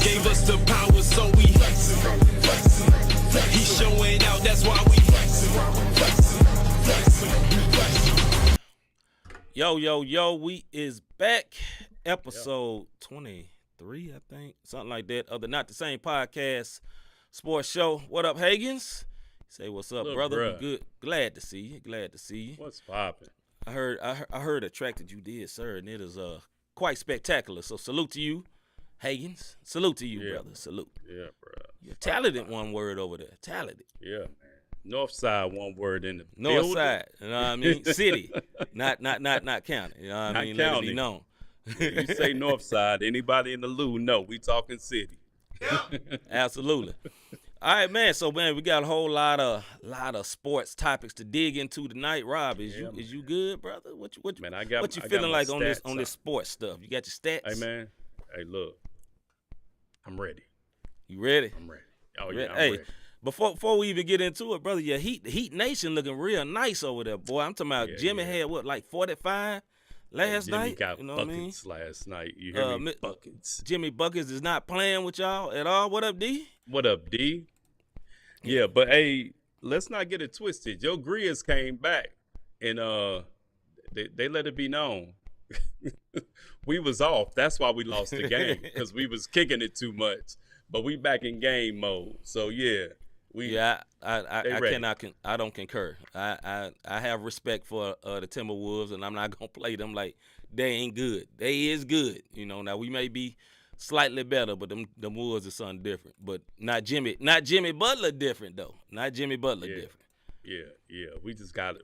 Gave us the power, so we he's showing out, that's why we Yo, we is back. Episode 23, I think. Something like that. Of the Not the Same Podcast Sports Show. What up, Higgins? Say what's up, brother. Bruh. Good. Glad to see you. What's poppin'? I heard a track that you did, sir, and it is quite spectacular. So salute to you, Higgins. Salute to you, brother. Salute. Yeah, bro. You're talented, one word over there. Talented. Yeah, man. North side, one word in the North building. side. You know what I mean? City. Not county. You know what I mean? Let it be known. You say north side, anybody in the Lou know we talking city. Absolutely. All right, man. So, man, we got a whole lot of sports topics to dig into tonight. Rob, is you good, brother? What you feeling like on this sports stuff? You got your stats? Hey, man. Hey, look. I'm ready. You ready? I'm ready. Oh yeah, I'm hey, ready. Before we even get into it, brother, your Heat Nation looking real nice over there, boy. I'm talking about Jimmy had like 45 last night. Got you know what I mean? Last night. You hear me? Buckets. Jimmy Buckets is not playing with y'all at all. What up, D? What up, D? Yeah, but hey, let's not get it twisted. Your Grias came back, and they let it be known. We was off. That's why we lost the game, because we was kicking it too much. But we back in game mode. So yeah. I don't concur. I have respect for the Timberwolves, and I'm not gonna play them like they ain't good. They is good. You know, now we may be slightly better, but them Wolves are something different. But not Jimmy Butler different though. Not Jimmy Butler different. Yeah. We just got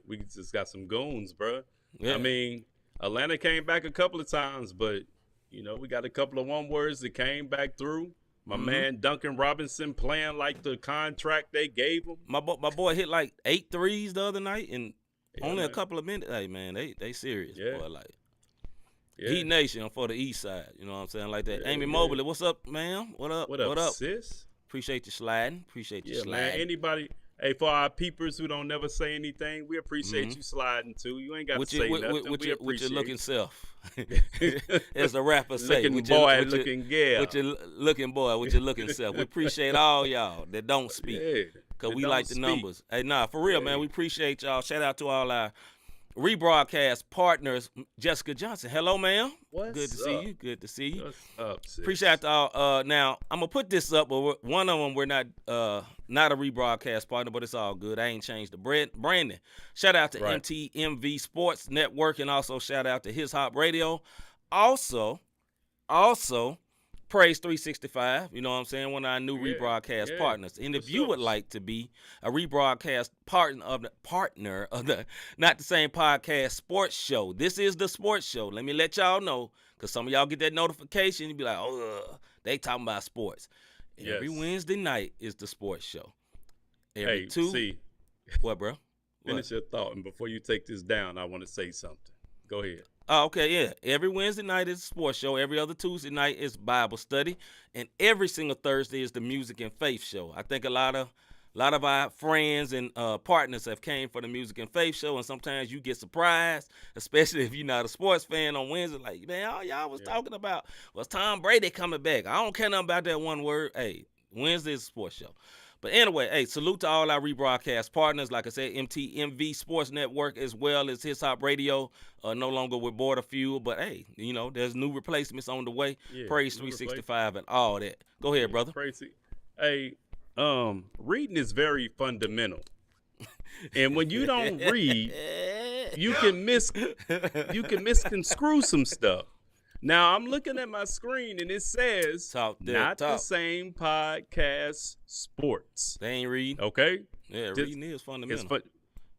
some goons, bro. Yeah. I mean, Atlanta came back a couple of times, but you know, we got a couple of one words that came back through. My man Duncan Robinson playing like the contract they gave him. My boy hit like 8 threes the other night in only a couple of minutes. Hey, man, they serious, boy. Like, Heat Nation for the East Side. You know what I'm saying? Like that. Amy Mobley, what's up, ma'am? What up? What up, sis? Appreciate you sliding. Man, anybody. Hey, for our peepers who don't never say anything, we appreciate you sliding too. You ain't got to say nothing. With your looking self, as the rapper say. Looking boy, looking gal. With your looking boy, with your looking self. We appreciate all y'all that don't speak, because we like the numbers. Hey, nah, for real, man. We appreciate y'all. Shout out to all our rebroadcast partners. Jessica Johnson, hello, ma'am. Good to see you. What's up, sis? Appreciate all. Now I'm gonna put this up, but one of them we're not a rebroadcast partner, but it's all good. I ain't changed the branding. Shout out to MTMV Sports Network, and also shout out to His Hop Radio. Also, Praise 365. You know what I'm saying? One of our new rebroadcast partners. And if you would like to be a rebroadcast partner of the Not the Same Podcast Sports Show, this is the sports show. Let me let y'all know, because some of y'all get that notification and be like, oh, they talking about sports. Every Wednesday night is the sports show. What, bro? Finish your thought, and before you take this down, I want to say something. Go ahead. Oh, okay, yeah. Every Wednesday night is a sports show. Every other Tuesday night is Bible study. And every single Thursday is the music and faith show. I think a lot of our friends and partners have came for the music and faith show, and sometimes you get surprised, especially if you're not a sports fan on Wednesday. Like, man, all y'all was talking about was Tom Brady coming back. I don't care nothing about that one word. Hey, Wednesday is a sports show. But anyway, hey, salute to all our rebroadcast partners. Like I said, MTMV Sports Network, as well as His Hop Radio. No longer with Border Fuel, but hey, you know, there's new replacements on the way. Praise 365 and all that. Go ahead, brother. Hey, reading is very fundamental. And when you don't read, you can misconstrue some stuff. Now, I'm looking at my screen, and it says, the same podcast sports. They ain't reading. Okay? Yeah, reading is fundamental.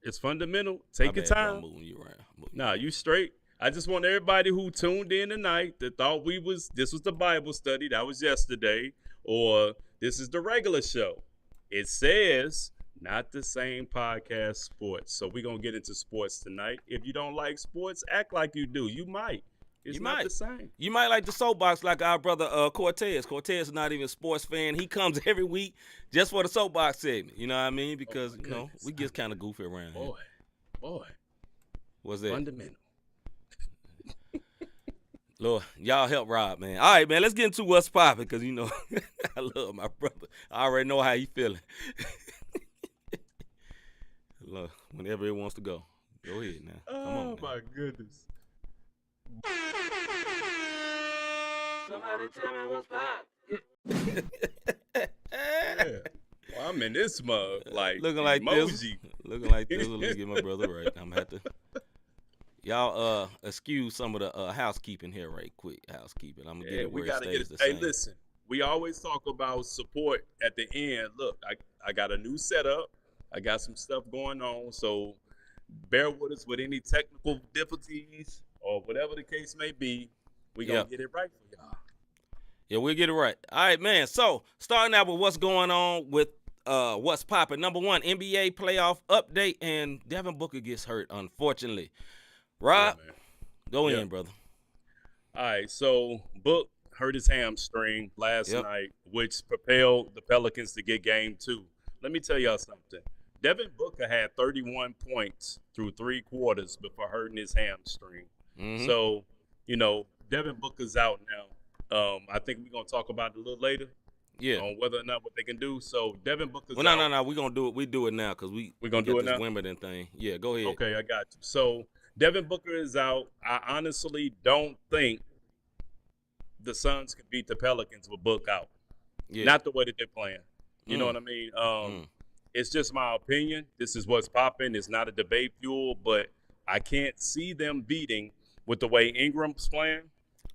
It's fundamental. Take your time. I'm moving you around. Nah, you straight. I just want everybody who tuned in tonight that thought this was the Bible study, that was yesterday, or this is the regular show. It says, not the same podcast sports. So we're going to get into sports tonight. If you don't like sports, act like you do. You might. It's not the same. You might like the soapbox like our brother Cortez. Cortez is not even a sports fan. He comes every week just for the soapbox segment. You know what I mean? Because, you know, we get kind of goofy around here. Boy. What's that? Fundamental. Lord, y'all help Rob, man. All right, man, let's get into what's popping because, you know, I love my brother. I already know how he feeling. Look, whenever he wants to go. Go ahead now. Come on now. Oh, my goodness. Somebody tell me what's Yeah. Well, I'm in this mug, like looking like this. emoji. Looking like this. Let me get my brother right. I'm gonna have to. Y'all excuse some of the housekeeping here right quick. Housekeeping. I'm gonna get it where we gotta it get stays it. the Hey, same. listen, we always talk about support at the end. Look, I got a new setup. I got some stuff going on, so bear with us with any technical difficulties or whatever the case may be. We gonna get it right for y'all. Yeah, we'll get it right. All right, man. So starting out with what's going on with what's popping. Number one, NBA playoff update, and Devin Booker gets hurt, unfortunately. Rob, Yeah, man. go Yeah. in, brother. All right, so Book hurt his hamstring last night, which propelled the Pelicans to get game 2. Let me tell y'all something. Devin Booker had 31 points through 3 quarters before hurting his hamstring. Mm-hmm. So, you know, Devin Booker's out now. I think we're going to talk about it a little later. Yeah. On whether or not what they can do. So, Devin Booker's Well, out. no. We're going to do it. We do it now because we We're going to do it this now? Wimbledon thing. Yeah, go ahead. Okay, I got you. So, Devin Booker is out. I honestly don't think the Suns can beat the Pelicans with Book out. Yeah. Not the way that they're playing. You know what I mean? It's just my opinion. This is what's popping. It's not a debate fuel, but I can't see them beating with the way Ingram's playing,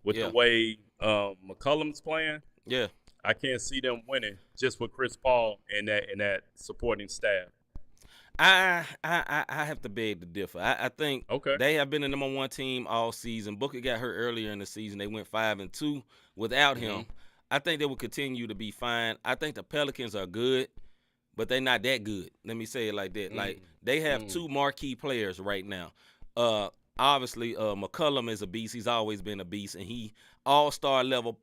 with the way McCollum's playing. Yeah. I can't see them winning just with Chris Paul and that supporting staff. I have to beg to differ. I think Okay. they have been the number one team all season. Booker got hurt earlier in the season. They went 5-2 without him. I think they will continue to be fine. I think the Pelicans are good, but they're not that good. Let me say it like that. Like they have 2 marquee players right now. Obviously, McCollum is a beast. He's always been a beast, and he all-star level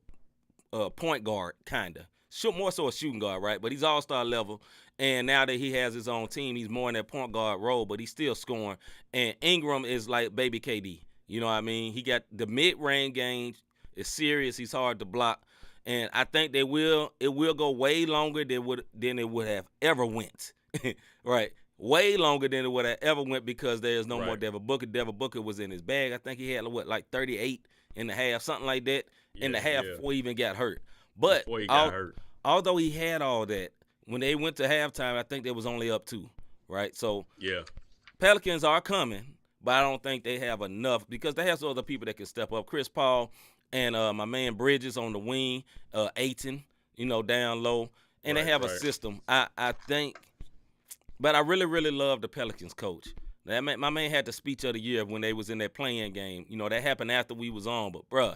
point guard, kind of. More so a shooting guard, right? But he's all-star level. And now that he has his own team, he's more in that point guard role, but he's still scoring. And Ingram is like baby KD. You know what I mean? He got the mid-range game. It's serious. He's hard to block. And I think it will go way longer than it would have ever went. Right? Way longer than it would have ever went because there's no more Devin Booker. Devin Booker was in his bag. I think he had, like 38 in the half, something like that, in the half before he even got hurt. But although he had all that, when they went to halftime, I think they was only up 2, right? So Pelicans are coming, but I don't think they have enough because they have some other people that can step up. Chris Paul and my man Bridges on the wing, Ayton, down low, and they have a system. I think, but I really, really love the Pelicans coach. My man had the speech of the year when they was in that playing game. That happened after we was on, but bruh,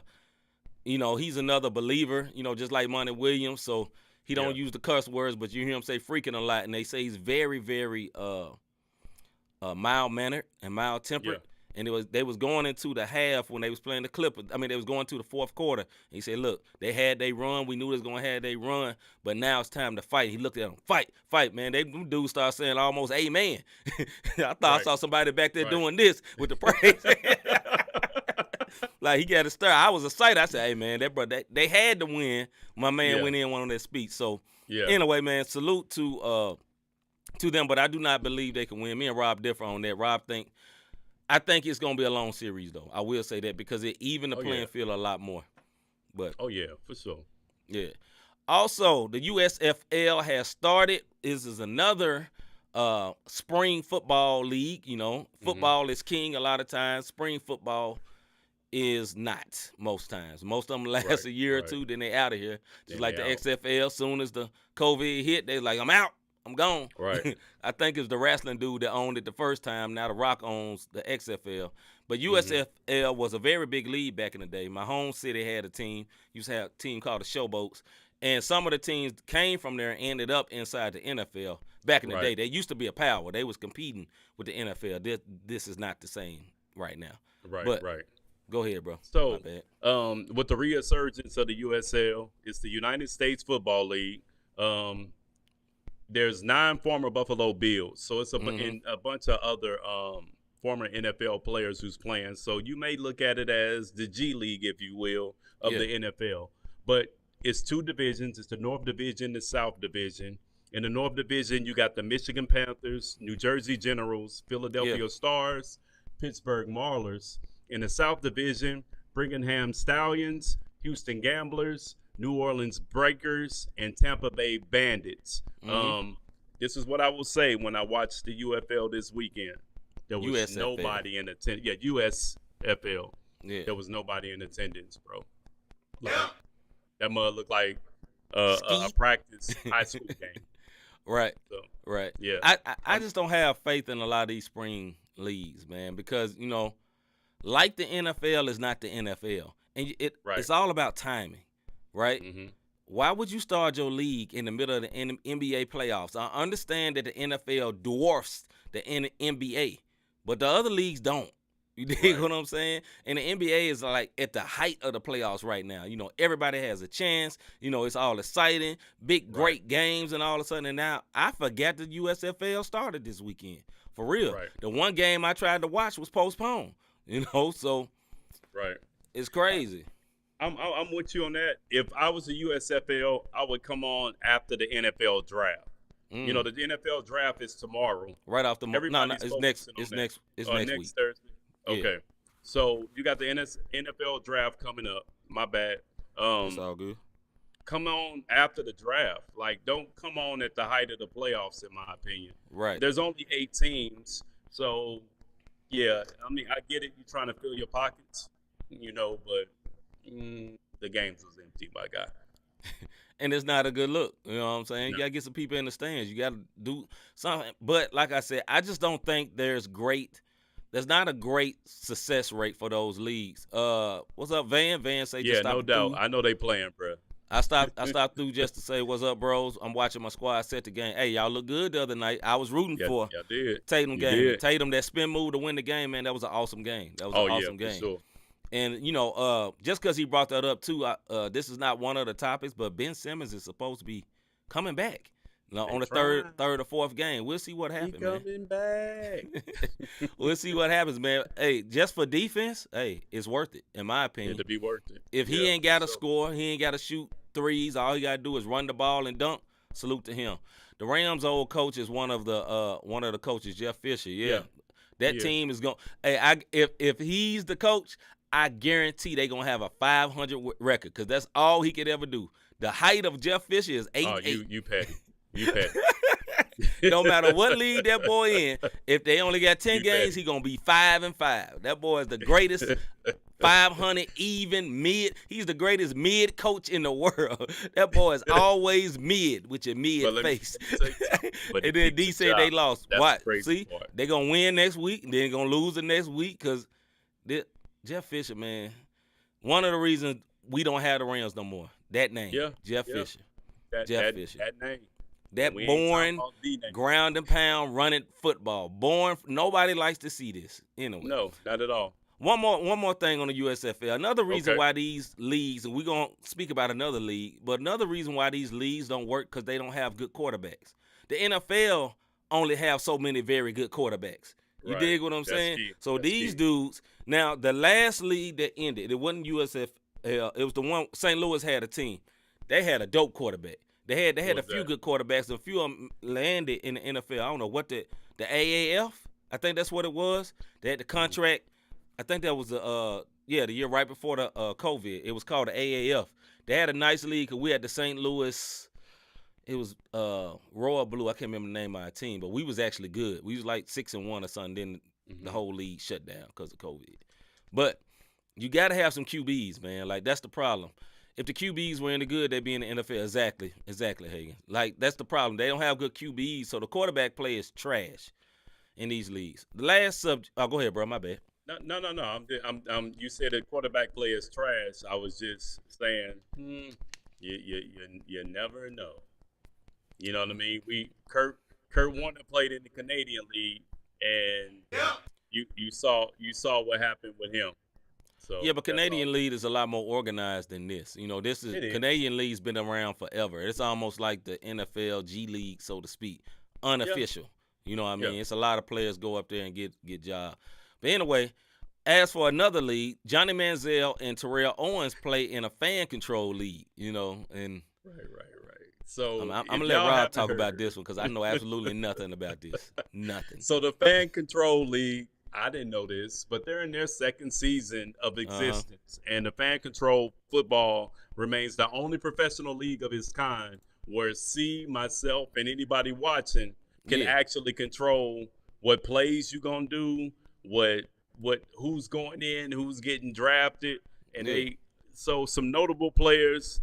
he's another believer, just like Monty Williams, so he don't use the cuss words, but you hear him say freaking a lot, and they say he's very, very mild-mannered and mild-tempered. And they was going into the half when they was playing the Clippers. I mean, they was going to the fourth quarter. And he said, look, they had their run. We knew they was going to have their run, but now it's time to fight. He looked at them, fight, man. Them dudes started saying almost amen. I thought I saw somebody back there doing this with the praise. Like, he got to stir. I was excited. I said, hey, man, they had to win. My man went in on that speech. So, anyway, man, salute to them, but I do not believe they can win. Me and Rob differ on that. I think it's going to be a long series, though. I will say that because it even the playing field a lot more. But for sure. Yeah. Also, the USFL has started. This is another spring football league. Football is king a lot of times. Spring football is not most times. Most of them last a year or two, then they out of here. Just like the XFL, soon as the COVID hit, they like, I'm out. I'm gone. Right. I think it's the wrestling dude that owned it the first time. Now The Rock owns the XFL. But USFL was a very big league back in the day. My home city had a team. Used to have a team called the Showboats. And some of the teams came from there and ended up inside the NFL. Back in the day, they used to be a power. They was competing with the NFL. This is not the same right now. Right. Go ahead, bro. So, my bad. With the resurgence of the USL, it's the United States Football League. There's 9 former Buffalo Bills, so it's a bunch of other former NFL players who's playing. So you may look at it as the G League, if you will, of the NFL. But it's two divisions. It's the North Division, the South Division. In the North Division, you got the Michigan Panthers, New Jersey Generals, Philadelphia Stars, Pittsburgh Maulers. In the South Division, Birmingham Stallions, Houston Gamblers, New Orleans Breakers, and Tampa Bay Bandits. This is what I will say when I watched the UFL this weekend. There was USFL. nobody in attendance. Yeah, USFL. Yeah. There was nobody in attendance, bro. Like, that mud looked like a practice high school game. Right. So, right. yeah. I just don't have faith in a lot of these spring leagues, man, because, you know, like the NFL is not the NFL. And it's all about timing, right? Mm-hmm. Why would you start your league in the middle of the NBA playoffs? I understand that the NFL dwarfs the NBA, but the other leagues don't. You dig what I'm saying? And the NBA is like at the height of the playoffs right now. You know, everybody has a chance. You know, it's all exciting, big, great games, and all of a sudden, and now I forgot the USFL started this weekend. For real. Right. The one game I tried to watch was postponed. You know, so it's crazy. I'm with you on that. If I was a USFL, I would come on after the NFL draft. You know, the NFL draft is tomorrow. Right off the Everybody's it's next week. Thursday. Okay. Yeah. So you got the NFL draft coming up. My bad. It's all good. Come on after the draft. Like, don't come on at the height of the playoffs, in my opinion. Right. There's only 8 teams. So, yeah, I mean, I get it. You're trying to fill your pockets, you know, but the games was empty, my guy. And it's not a good look. You know what I'm saying? You got to get some people in the stands. You got to do something. But like I said, I just don't think there's not a great success rate for those leagues. What's up, Van? Van say just stop no doubt. through. I know they playing, bro. I stopped through just to say what's up, bros. I'm watching my squad set the game. Hey, y'all look good the other night. I was rooting for Tatum game. Did. Tatum, that spin move to win the game, man, that was an awesome game. That was an awesome game. For sure. And, you know, just because he brought that up, too, this is not one of the topics, but Ben Simmons is supposed to be coming back. You know, on the third or fourth game. We'll see what happens, man. Coming back. We'll see what happens, man. Hey, just for defense, hey, it's worth it, in my opinion. It'll be worth it. If he ain't got to score, he ain't got to shoot threes, all he got to do is run the ball and dunk, salute to him. The Rams' old coach is one of the coaches, Jeff Fisher. Yeah. That team is going – hey, if he's the coach – I guarantee they're going to have a 500 record because that's all he could ever do. The height of Jeff Fisher is 8'8". Oh, you petty. You petty. No matter what league that boy in, if they only got 10 games, he going to be 5-5. That boy is the greatest 500 even mid. He's the greatest mid coach in the world. That boy is always mid with your mid face. And then D said they lost. What? See, they're going to win next week, and then they're going to lose the next week because Jeff Fisher, man, one of the reasons we don't have the Rams no more, that name, Jeff Fisher. Jeff Fisher. That name. That boring, ground and pound, running football. Boring. Nobody likes to see this. Anyway. No, not at all. One more thing on the USFL. Another reason why these leagues, and we're going to speak about another league, but another reason why these leagues don't work because they don't have good quarterbacks. The NFL only have so many very good quarterbacks. You dig what I'm saying? Key. So these dudes, now the last league that ended, it wasn't USFL. It was the one St. Louis had a team. They had a dope quarterback. They had a few good quarterbacks. A few of them landed in the NFL. I don't know what the AAF. I think that's what it was. They had the contract. I think that was the year right before the COVID. It was called the AAF. They had a nice league because we had the St. Louis. It was Royal Blue. I can't remember the name of our team, but we was actually good. We was like 6-1 or something. Then the whole league shut down because of COVID. But you got to have some QBs, man. Like, that's the problem. If the QBs were any good, they'd be in the NFL. Exactly, Hagan. Like, that's the problem. They don't have good QBs, so the quarterback play is trash in these leagues. The last subject. Oh, go ahead, bro. My bad. No. You said the quarterback play is trash. I was just saying, you never know. You know what I mean? Kurt Warner played in the Canadian League, and you saw what happened with him. So yeah, but Canadian League is a lot more organized than this. You know, Canadian League's been around forever. It's almost like the NFL G League, so to speak, unofficial. You know what I mean? Yeah. It's a lot of players go up there and get jobs. But anyway, as for another league, Johnny Manziel and Terrell Owens play in a fan control league, you know, and Right. So I'm if gonna let y'all Rob haven't talk about heard- this one because I know absolutely nothing about this. Nothing. So the fan control league, I didn't know this, but they're in their second season of existence, and the fan control football remains the only professional league of its kind where myself, and anybody watching can Yeah. actually control what plays you gonna do, who's going in, who's getting drafted, and Yeah. so some notable players.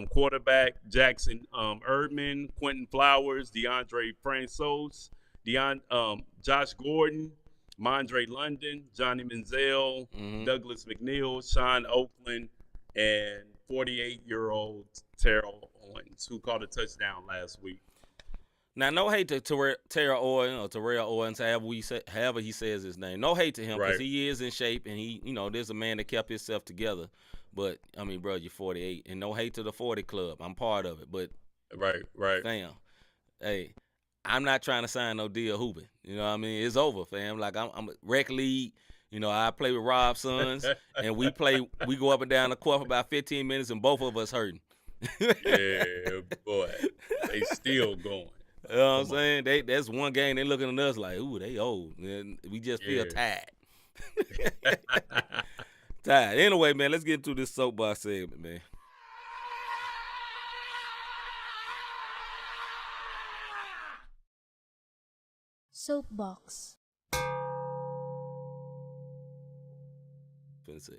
Quarterback Jackson Erdman, Quentin Flowers, DeAndre Francois, Josh Gordon, Mondre London, Johnny Manziel, Mhm. Douglas McNeil, Sean Oakland, and 48-year-old Terrell Owens, who caught a touchdown last week. Now, no hate to Terrell Owens or Terrell Owens, however he says his name. No hate to him because Right. he is in shape and he, you know, there's a man that kept himself together. But I mean, bro, you're 48, and no hate to the 40 club. I'm part of it, but Right. fam, hey, I'm not trying to sign no deal hooping. You know what I mean? It's over, fam. Like I'm a rec league. You know, I play with Rob's sons, and we go up and down the court for about 15 minutes, and both of us hurting. Yeah, boy, they still going. You know what I'm Come saying? That's one game they looking at us like, ooh, they old. And we just feel Yeah. tired. Tired. Anyway, man, let's get into this soapbox segment, man. Soapbox. Finna say.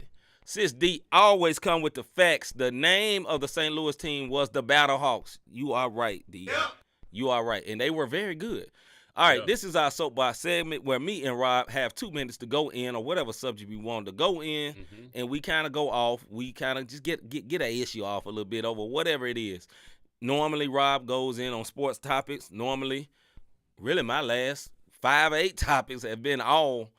Sis D always come with the facts. The name of the St. Louis team was the Battlehawks. You are right, D. You are right. And they were very good. All right, Yeah. This is our soapbox segment where me and Rob have 2 minutes to go in or whatever subject we want to go in, and we kind of go off. We kind of just get an issue off a little bit over whatever it is. Normally, Rob goes in on sports topics. Normally, really my last 5 or 8 topics have been all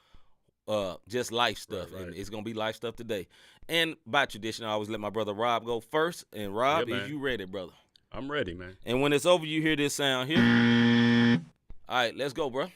just life stuff, Right. and it's gonna be life stuff today. And by tradition, I always let my brother Rob go first. And Rob, Yeah, is man. you ready, brother? I'm ready, man. And when it's over, you hear this sound here. All right, let's go, bro.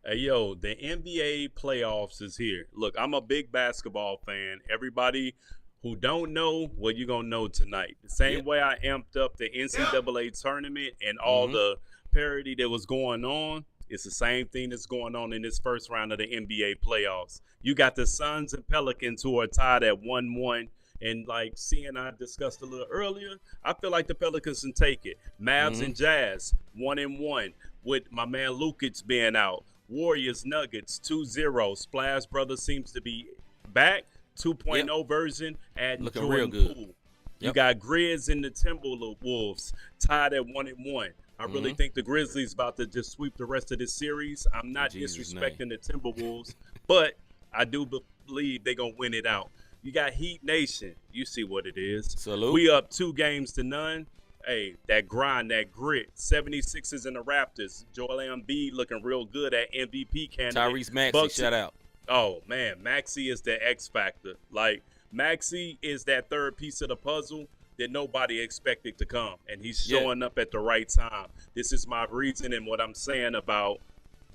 Hey, yo, the NBA playoffs is here. Look, I'm a big basketball fan. Everybody who don't know, well, you're going to know tonight. The same Yep. way I amped up the NCAA tournament and all the parity that was going on, it's the same thing that's going on in this first round of the NBA playoffs. You got the Suns and Pelicans who are tied at 1-1. And like I discussed a little earlier, I feel like the Pelicans can take it. Mavs and Jazz, 1-1. With my man Lukic being out. Warriors, Nuggets, 2-0. Splash Brothers seems to be back. 2.0 version. Adding Looking Jordan real good. Poole. You Yep. got Grizz and the Timberwolves tied at 1-1. I really think the Grizzlies about to just sweep the rest of this series. I'm not Jesus' disrespecting the Timberwolves, but I do believe they're going to win it out. You got Heat Nation. You see what it is. Salute. We up 2-0. Hey, that grind, that grit. 76ers and the Raptors. Joel Embiid looking real good at MVP candidate. Tyrese Maxey, Bucks- shout out. Oh, man. Maxey is the X factor. Like, Maxey is that third piece of the puzzle that nobody expected to come. And he's showing up at the right time. This is my reason and what I'm saying about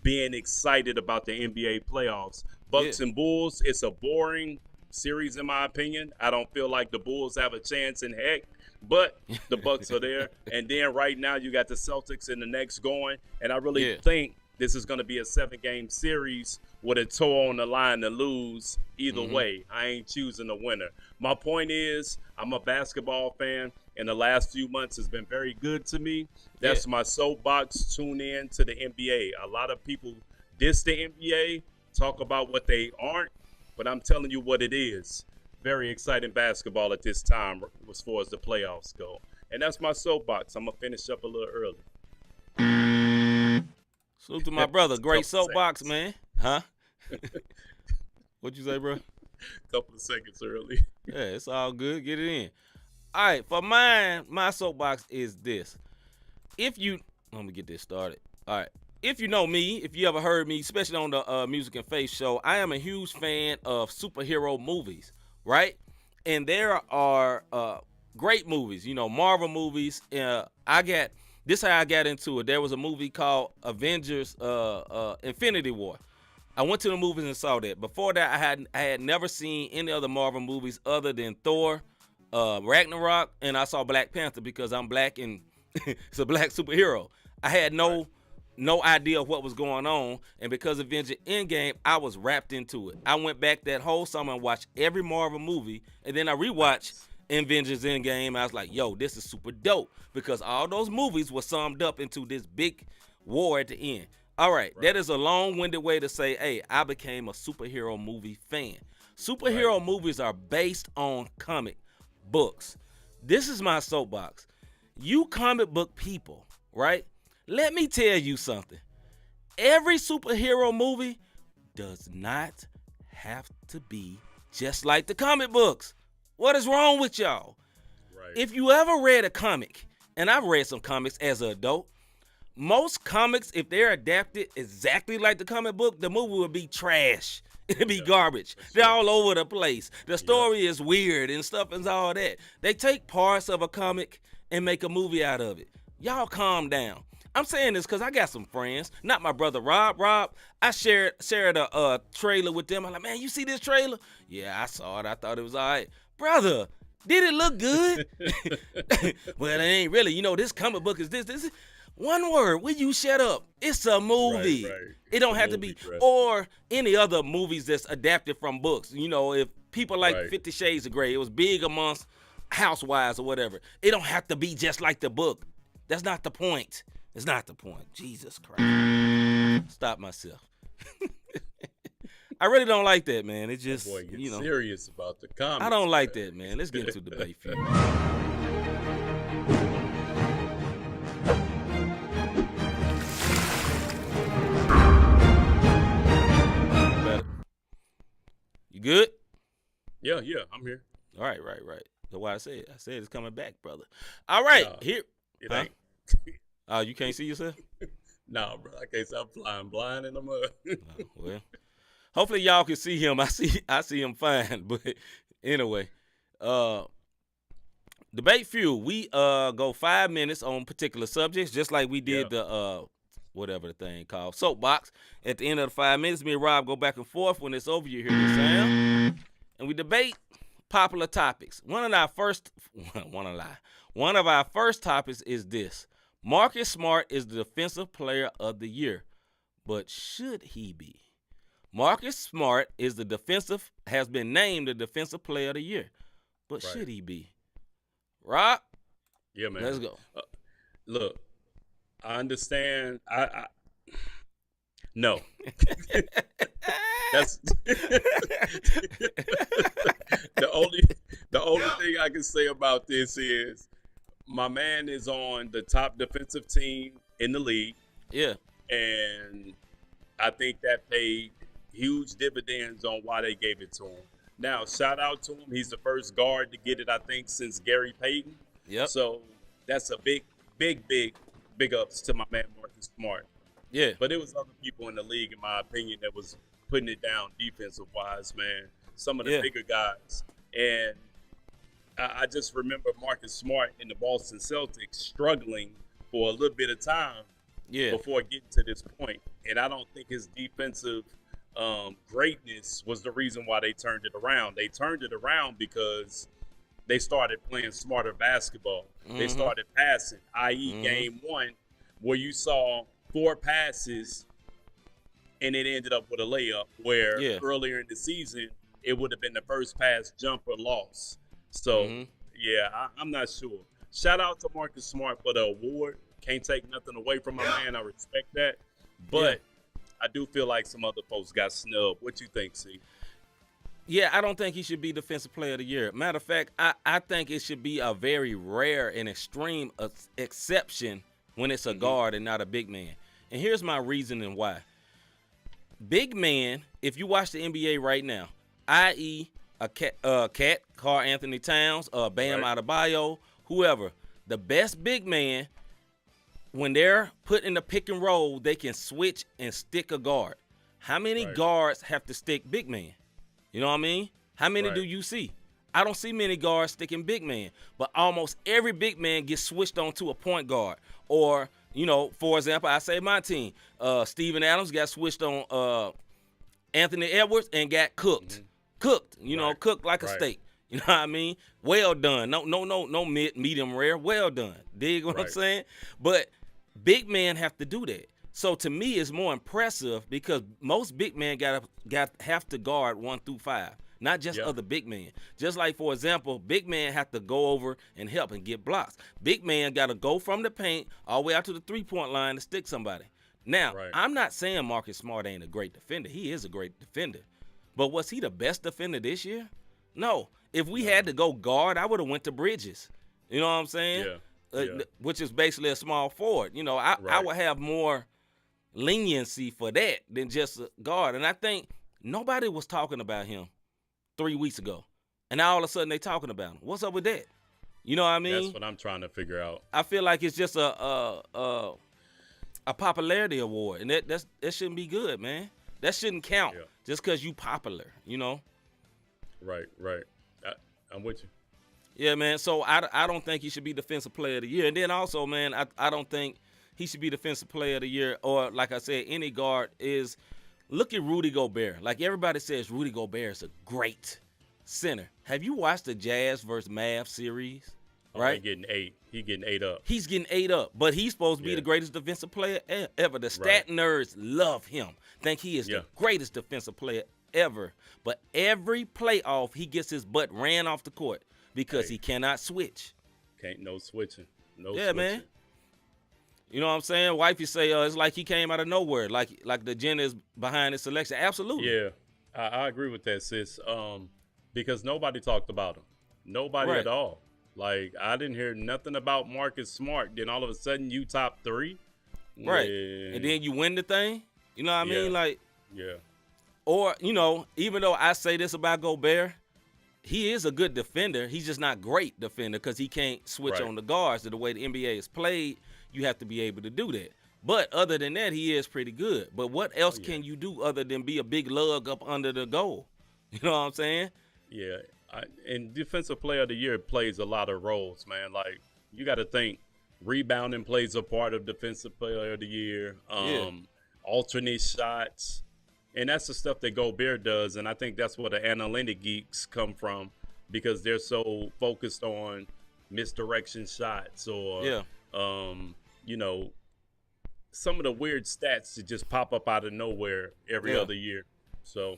being excited about the NBA playoffs. Bucks and Bulls, it's a boring series in my opinion. I don't feel like the Bulls have a chance in heck, but the Bucks are there. And then right now you got the Celtics in the next going, and I really think this is going to be a 7-game series with a toe on the line to lose either way. I ain't choosing the winner. My point is, I'm a basketball fan, and the last few months has been very good to me. That's my soapbox. Tune in to the NBA. A lot of people diss the NBA, talk about what they aren't, but I'm telling you what it is. Very exciting basketball at this time as far as the playoffs go. And that's my soapbox. I'm going to finish up a little early. Salute to my brother. Great Couple soapbox, seconds. man. Huh? What'd you say, bro? Couple of seconds early. Yeah, it's all good. Get it in. All right, for mine, my soapbox is this. Let me get this started. All right. If you know me, if you ever heard me, especially on the Music and Faith show, I am a huge fan of superhero movies, right? And there are great movies, Marvel movies. This this how I got into it. There was a movie called Avengers Infinity War. I went to the movies and saw that. Before that, I had never seen any other Marvel movies other than Thor, Ragnarok, and I saw Black Panther because I'm black and it's a black superhero. I had no idea of what was going on, and because of Avengers Endgame, I was wrapped into it. I went back that whole summer and watched every Marvel movie, and then I rewatched Avengers Endgame. I was like, yo, this is super dope because all those movies were summed up into this big war at the end. All right, that is a long-winded way to say, hey, I became a superhero movie fan. Superhero movies are based on comic books. This is my soapbox. You comic book people, right? Let me tell you something. Every superhero movie does not have to be just like the comic books. What is wrong with y'all? Right. If you ever read a comic, and I've read some comics as an adult, most comics, if they're adapted exactly like the comic book, the movie would be trash. It'd be garbage. They're all over the place. The story is weird and stuff and all that. They take parts of a comic and make a movie out of it. Y'all calm down. I'm saying this because I got some friends, not my brother Rob. I shared a trailer with them. I'm like, man, you see this trailer? Yeah, I saw it. I thought it was all right. Brother, did it look good? Well, it ain't really. You know, this comic book is this. One word, will you shut up? It's a movie. Right. It don't have to be, or any other movies that's adapted from books. You know, if people like 50 Shades of Grey, it was big amongst housewives or whatever. It don't have to be just like the book. That's not the point. It's not the point. Jesus Christ. Stop myself. I really don't like that, man. It just, Boy, get serious about the comments. I don't like that, man. Let's get into the debate field. You good? Yeah, I'm here. All right. That's why I said it's coming back, brother. All right, here. It ain't. Oh, you can't see yourself? No, bro. I can't stop flying blind in the mud. Well, hopefully y'all can see him. I see him fine. But anyway, debate fuel. We go 5 minutes on particular subjects, just like we did the whatever the thing called soapbox. At the end of the 5 minutes, me and Rob go back and forth. When it's over, you hear the sound, and we debate popular topics. One of our first topics is this: Marcus Smart is the defensive player of the year, but should he be? Marcus Smart has been named the defensive player of the year, but should he be? Rob? Yeah, man. Let's go. Look, I understand. No. That's the only thing I can say about this is my man is on the top defensive team in the league. Yeah. And I think that paid huge dividends on why they gave it to him. Now, shout out to him. He's the first guard to get it, I think, since Gary Payton. Yep. So that's a big ups to my man Marcus Smart. Yeah. But it was other people in the league, in my opinion, that was putting it down defensive-wise, man. Some of the bigger guys. And I just remember Marcus Smart in the Boston Celtics struggling for a little bit of time before getting to this point. And I don't think his defensive greatness was the reason why they turned it around. They turned it around because they started playing smarter basketball. They started passing, i.e. game one, where you saw 4 passes and it ended up with a layup, where earlier in the season, it would have been the first pass jumper loss. So, I'm not sure. Shout out to Marcus Smart for the award. Can't take nothing away from my man. I respect that. But I do feel like some other folks got snubbed. What you think, C? Yeah, I don't think he should be Defensive Player of the Year. Matter of fact, I think it should be a very rare and extreme exception when it's a guard and not a big man. And here's my reasoning why. Big man, if you watch the NBA right now, i.e. a Cat, Karl Anthony Towns, Bam Adebayo, whoever, the best big man, when they're put in the pick and roll, they can switch and stick a guard. How many guards have to stick big man? You know what I mean? How many do you see? I don't see many guards sticking big man, but almost every big man gets switched on to a point guard. Or, for example, I say my team, Steven Adams got switched on Anthony Edwards and got cooked. Mm-hmm. Cooked, Right. cooked like a Right. steak. You know what I mean? Well done. No medium rare. Well done. Dig what I'm Right. saying? But big men have to do that. So to me, it's more impressive because most big men have to guard 1 through 5, not just Yeah. other big men. Just like, for example, big men have to go over and help and get blocks. Big man got to go from the paint all the way out to the 3-point line to stick somebody. Now, Right. I'm not saying Marcus Smart ain't a great defender. He is a great defender. But was he the best defender this year? No. If we had to go guard, I would have went to Bridges. You know what I'm saying? Yeah. Which is basically a small forward. I Right. would have more leniency for that than just a guard. And I think nobody was talking about him 3 weeks ago. And now all of a sudden they talking about him. What's up with that? You know what I mean? That's what I'm trying to figure out. I feel like it's just a popularity award, and that shouldn't be good, man. That shouldn't count Yeah. just because you popular, Right. I'm with you. Yeah, man. So I don't think he should be Defensive Player of the Year. And then also, man, I don't think he should be Defensive Player of the Year, or like I said, any guard is. Look at Rudy Gobert. Like everybody says, Rudy Gobert is a great center. Have you watched the Jazz versus Mavs series? Right? He getting 8. He getting 8 up. He's getting 8 up, but he's supposed to be Yeah. the greatest defensive player ever. The Right. stat nerds love him. Think he is Yeah. the greatest defensive player ever. But every playoff, he gets his butt ran off the court because Hey. he cannot switch. No switching. No Yeah, switching. man. You know what I'm saying? Wifey say it's like he came out of nowhere, like the agenda is behind his selection. Absolutely. Yeah, I agree with that, sis. Because nobody talked about him. Nobody Right. at all. Like, I didn't hear nothing about Marcus Smart. Then all of a sudden, you top 3. Right. Yeah. And then you win the thing. You know what I mean? Yeah. Like, Yeah. or, even though I say this about Gobert, he is a good defender. He's just not great defender because he can't switch Right. on the guards. The way the NBA is played, you have to be able to do that. But other than that, he is pretty good. But what else yeah. can you do other than be a big lug up under the goal? You know what I'm saying? Yeah. And Defensive Player of the Year plays a lot of roles, man. Like, you got to think rebounding plays a part of Defensive Player of the Year. Alternate shots. And that's the stuff that Gobert does. And I think that's where the analytic geeks come from, because they're so focused on misdirection shots or, Yeah. some of the weird stats that just pop up out of nowhere every Yeah. other year. So,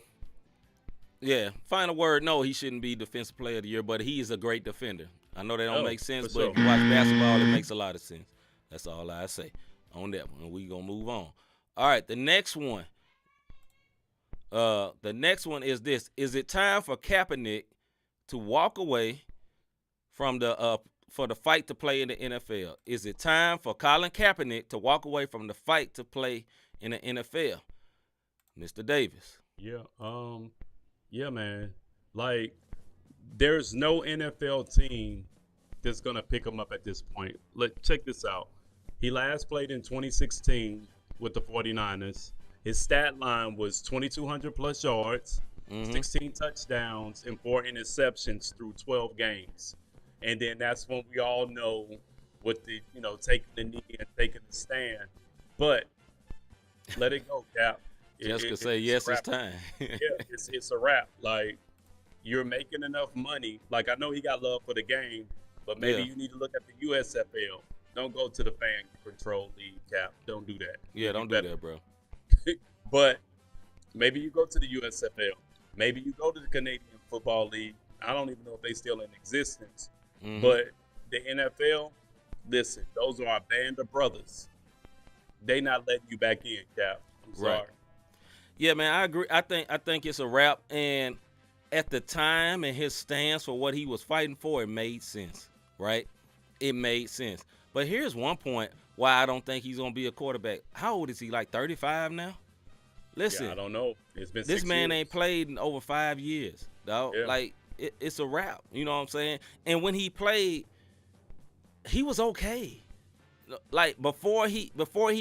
Yeah. Final word, no, he shouldn't be Defensive Player of the Year, but he is a great defender. I know that don't Oh, make sense, for but sure. if you watch basketball, it makes a lot of sense. That's all I say on that one. And we going to move on. All right, the next one. The next one is this. Is it time for Kaepernick to walk away from for the fight to play in the NFL? Is it time for Colin Kaepernick to walk away from the fight to play in the NFL? Mr. Davis. yeah, man. Like, there's no NFL team that's going to pick him up at this point. Check this out. He last played in 2016 with the 49ers. His stat line was 2,200 plus yards, 16 touchdowns, and 4 interceptions through 12 games. And then that's when we all know with the, taking the knee and taking the stand. But let it go, Cap. Jessica say, yes, it's time. Yeah, it's a wrap. Like, you're making enough money. Like, I know he got love for the game, but maybe Yeah. you need to look at the USFL. Don't go to the fan control league, Cap. Don't do that. Yeah, don't do that, bro. But maybe you go to the USFL. Maybe you go to the Canadian Football League. I don't even know if they still in existence. But the NFL, listen, those are a band of brothers. They not letting you back in, Cap. I'm sorry. Right. Yeah, man, I agree. I think it's a wrap. And at the time and his stance for what he was fighting for, it made sense, right? It made sense. But here's one point why I don't think he's going to be a quarterback. How old is he, like 35 now? Listen, Yeah, I don't know. It's been this 6 man years. ain't played in over 5 years, dog. Yeah. Like, it's a wrap. You know what I'm saying? And when he played, he was okay. Like, before he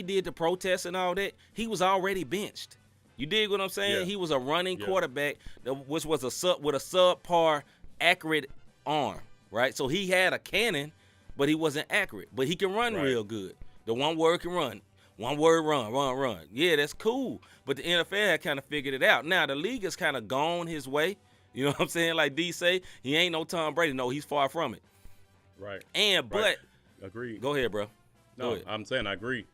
did the protests and all that, he was already benched. You dig what I'm saying? Yeah. He was a running Yeah. quarterback, which was with a subpar accurate arm, right? So he had a cannon, but he wasn't accurate. But he can run real good. The one word can run. One word run. Yeah, that's cool. But the NFL had kind of figured it out. Now, the league has kind of gone his way. You know what I'm saying? Like D say, he ain't no Tom Brady. No, he's far from it. Right. But agreed. Go ahead, bro. No, I'm saying I agree.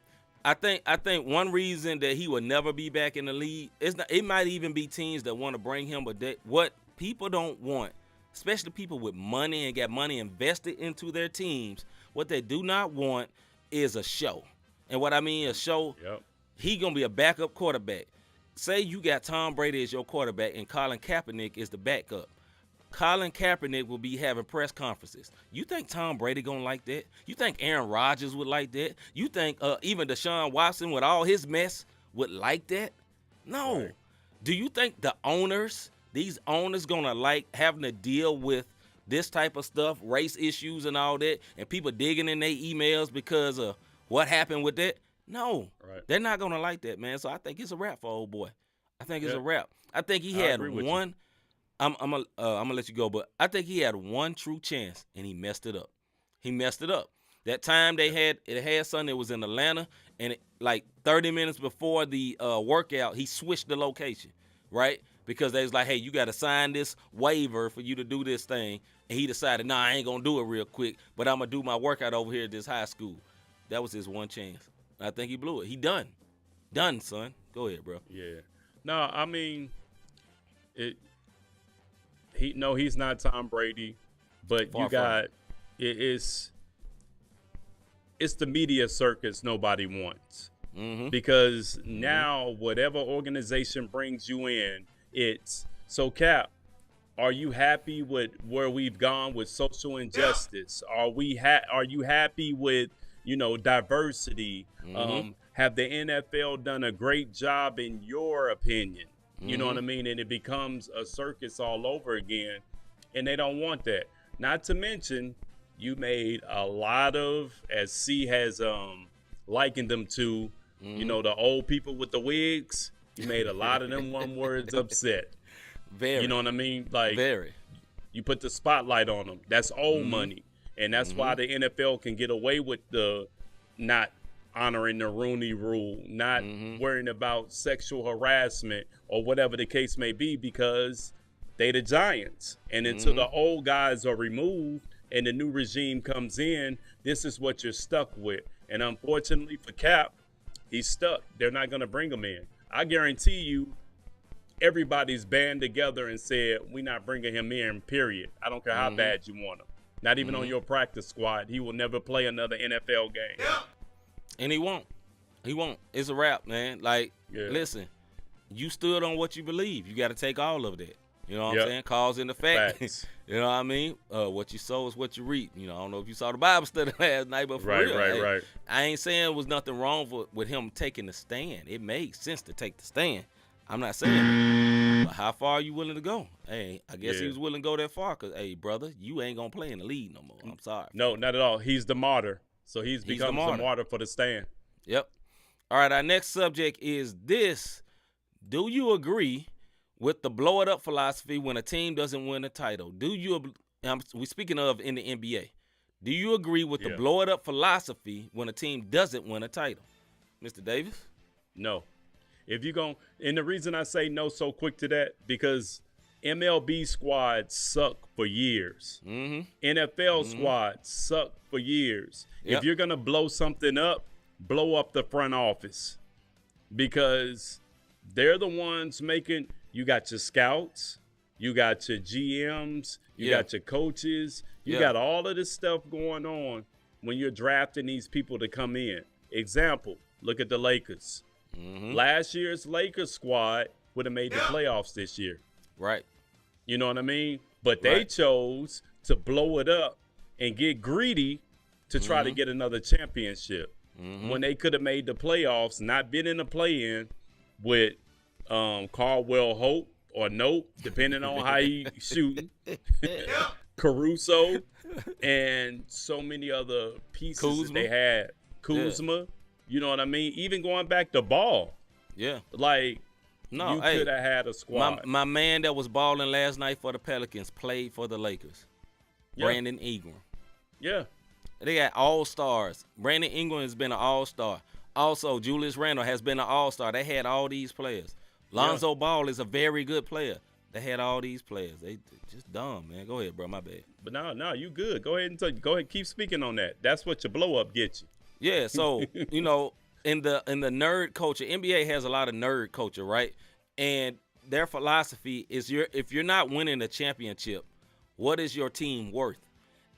I think one reason that he will never be back in the league is it might even be teams that want to bring him, but what people don't want, especially people with money and got money invested into their teams, what they do not want is a show. And what I mean a show, he gonna be a backup quarterback. Say you got Tom Brady as your quarterback and Colin Kaepernick is the backup. Colin Kaepernick will be having press conferences. You think Tom Brady gonna like that? You think Aaron Rodgers would like that? You think even Deshaun Watson with all his mess would like that? No. Right. Do you think these owners gonna like having to deal with this type of stuff, race issues and all that, and people digging in their emails because of what happened with that? No. Right. They're not gonna like that, man. So I think it's a wrap for old boy. I think it's a wrap. I think he had one. I'm gonna let you go, but I think he had one true chance and he messed it up. That time they had something that was in Atlanta, and like 30 minutes before the workout, he switched the location, right? Because they was like, hey, you got to sign this waiver for you to do this thing, and he decided, nah, I ain't gonna do it real quick, but I'm gonna do my workout over here at this high school. That was his one chance. I think he blew it. He done, son. Go ahead, bro. Yeah. No, I mean, he's not Tom Brady, but it's the media circus nobody wants. Mm-hmm. Because now whatever organization brings you in, so Cap, are you happy with where we've gone with social injustice? Are you happy with, diversity? Mm-hmm. Have the NFL done a great job in your opinion? You know what I mean? And it becomes a circus all over again, and they don't want that. Not to mention, you made a lot of, as C has likened them to, the old people with the wigs. You made a lot of them one words upset. Very. You know what I mean? Like, very. You put the spotlight on them. That's old money, and that's why the NFL can get away with the not honoring the Rooney Rule, not worrying about sexual harassment or whatever the case may be, because they the Giants. And until the old guys are removed and the new regime comes in, this is what you're stuck with. And unfortunately for Cap, he's stuck. They're not going to bring him in. I guarantee you, everybody's band together and said, we're not bringing him in, period. I don't care how bad you want him. Not even on your practice squad. He will never play another NFL game. Yeah. And he won't. It's a wrap, man. Like, listen, you stood on what you believe. You got to take all of that. You know what I'm saying? Cause and effect. You know what I mean? What you sow is what you reap. I don't know if you saw the Bible study last night, but for real, right. I ain't saying there was nothing wrong with him taking the stand. It made sense to take the stand. I'm not saying that. But how far are you willing to go? Hey, I guess he was willing to go that far because, hey, brother, you ain't going to play in the league no more. I'm sorry. No, not at all. He's the martyr. So he's become the martyr for the stand. Yep. All right, our next subject is this. Do you agree with the blow it up philosophy when a team doesn't win a title? We're speaking of in the NBA. Do you agree with the blow it up philosophy when a team doesn't win a title? Mr. Davis? No. If you're going, and the reason I say no so quick to that, because MLB squads suck for years. NFL squads suck for years. If you're going to blow something up the front office, because they're the ones making, you got your scouts, you got your GMs, you got your coaches, you got all of this stuff going on when you're drafting these people to come in. Example, look at the Lakers. Last year's Lakers squad would have made the playoffs this year. Right. You know what I mean? But they chose to blow it up and get greedy to try to get another championship. When they could have made the playoffs, not been in the play-in with Caldwell Hope or Nope, depending on how he shooting, Caruso, and so many other pieces that they had. Kuzma. You know what I mean? Even going back to Ball. Yeah. Like, No, you hey, could have had a squad. my man that was balling last night for the Pelicans played for the Lakers. Yeah. Brandon Ingram. Yeah. They got all-stars. Brandon Ingram has been an all-star. Also, Julius Randle has been an all-star. They had all these players. Lonzo Ball is a very good player. They had all these players. They just dumb, man. Go ahead, bro. My bad. But no, you good. Go ahead, keep speaking on that. That's what your blow up gets you. Yeah, so you know, in the nerd culture, NBA has a lot of nerd culture, right? And their philosophy is if you're not winning a championship, what is your team worth?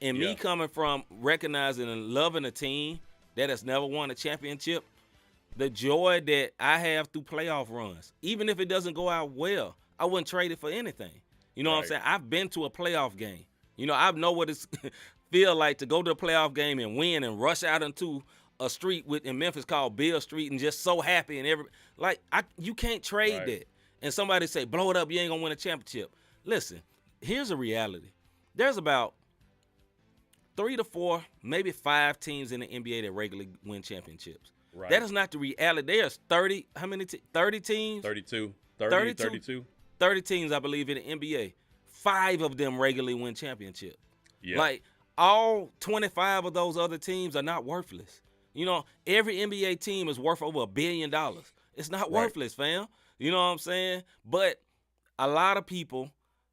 And me coming from recognizing and loving a team that has never won a championship, the joy that I have through playoff runs, even if it doesn't go out well, I wouldn't trade it for anything. You know what I'm saying? I've been to a playoff game. You know, I know what it's feel like to go to a playoff game and win and rush out into a street in Memphis called Beale Street and just so happy and you can't trade that. And somebody say, blow it up, you ain't gonna win a championship. Listen, here's a reality. There's about 3 to 4, maybe 5 teams in the NBA that regularly win championships. Right. That is not the reality. There's 30, how many 30 teams? 32. 30 teams, I believe, in the NBA. 5 of them regularly win championships. Yeah. Like, all 25 of those other teams are not worthless. You know, every NBA team is worth over $1 billion. It's not worthless, fam. You know what I'm saying? But a lot of people,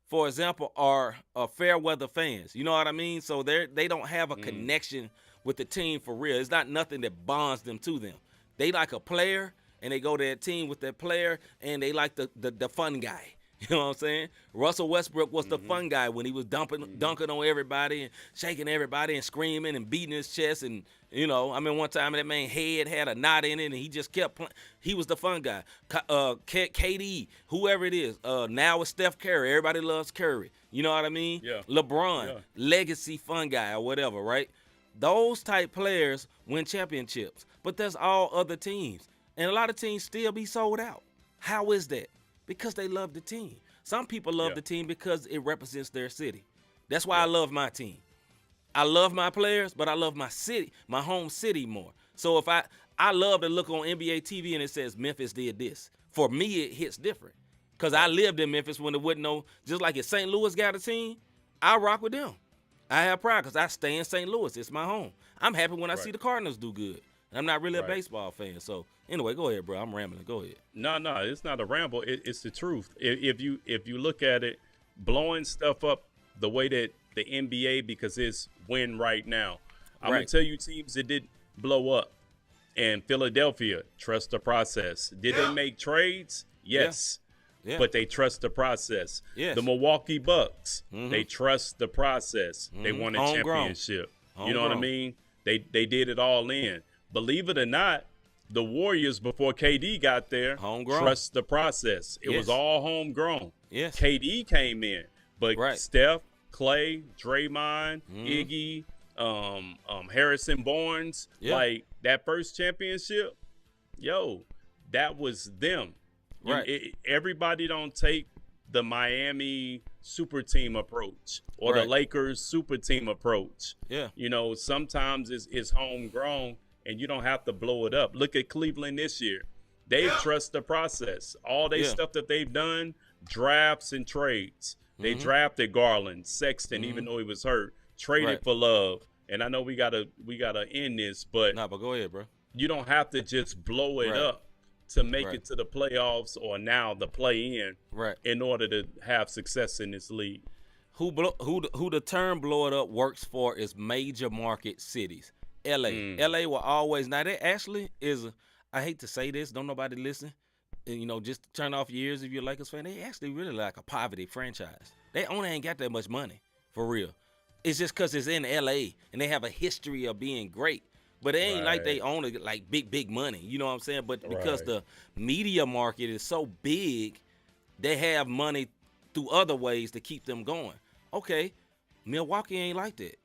for example, are fair weather fans. You know what I mean? So they don't have a connection with the team for real. It's not nothing that bonds them to them. They like a player, and they go to their team with that player, and they like the fun guy. You know what I'm saying? Russell Westbrook was the fun guy when he was dunking on everybody and shaking everybody and screaming and beating his chest. And, you know, I mean, one time that man's head had a knot in it, and he just kept playing. He was the fun guy. KD, whoever it is. Now it's Steph Curry. Everybody loves Curry. You know what I mean? Yeah. LeBron, legacy fun guy or whatever, right? Those type players win championships. But there's all other teams. And a lot of teams still be sold out. How is that? Because they love the team. Some people love the team because it represents their city. That's why I love my team. I love my players, but I love my city, my home city more. So if I love to look on NBA TV and it says Memphis did this. For me, it hits different. Because I lived in Memphis when there wasn't no, just like if St. Louis got a team, I rock with them. I have pride because I stay in St. Louis. It's my home. I'm happy when I see the Cardinals do good. And I'm not really a baseball fan. So anyway, go ahead, bro. I'm rambling. Go ahead. No, it's not a ramble. It's the truth. If you look at it, blowing stuff up the way that the NBA, because it's win right now. I'm gonna tell you teams that did blow up. And Philadelphia, trust the process. Did they make trades? Yes. Yeah. But they trust the process. Yes. The Milwaukee Bucks, they trust the process. They won a Homegrown. championship. You know what I mean? They did it all in. Believe it or not, the Warriors, before KD got there, Homegrown. trust the process. It was all homegrown. Yes. KD came in, but Steph, Clay, Draymond, Iggy, Harrison Barnes, like that first championship, that was them. Right. Everybody don't take the Miami super team approach or the Lakers super team approach. Yeah. You know, sometimes it's homegrown and you don't have to blow it up. Look at Cleveland this year. They trust the process. All they stuff that they've done, drafts and trades. They drafted Garland, Sexton, even though he was hurt, traded for Love. And I know we gotta end this, but but go ahead, bro. You don't have to just blow it up to make it to the playoffs or now the play-in in order to have success in this league. Who the term blow it up works for is major market cities. LA will always, now that actually is, I hate to say this, don't nobody listen, and, you know, just turn off your ears if you're a Lakers fan, they actually really like a poverty franchise. They only ain't got that much money, for real. It's just because it's in LA and they have a history of being great. But it ain't like they own it like big money, you know what I'm saying? But because the media market is so big, they have money through other ways to keep them going. Okay, Milwaukee ain't like that.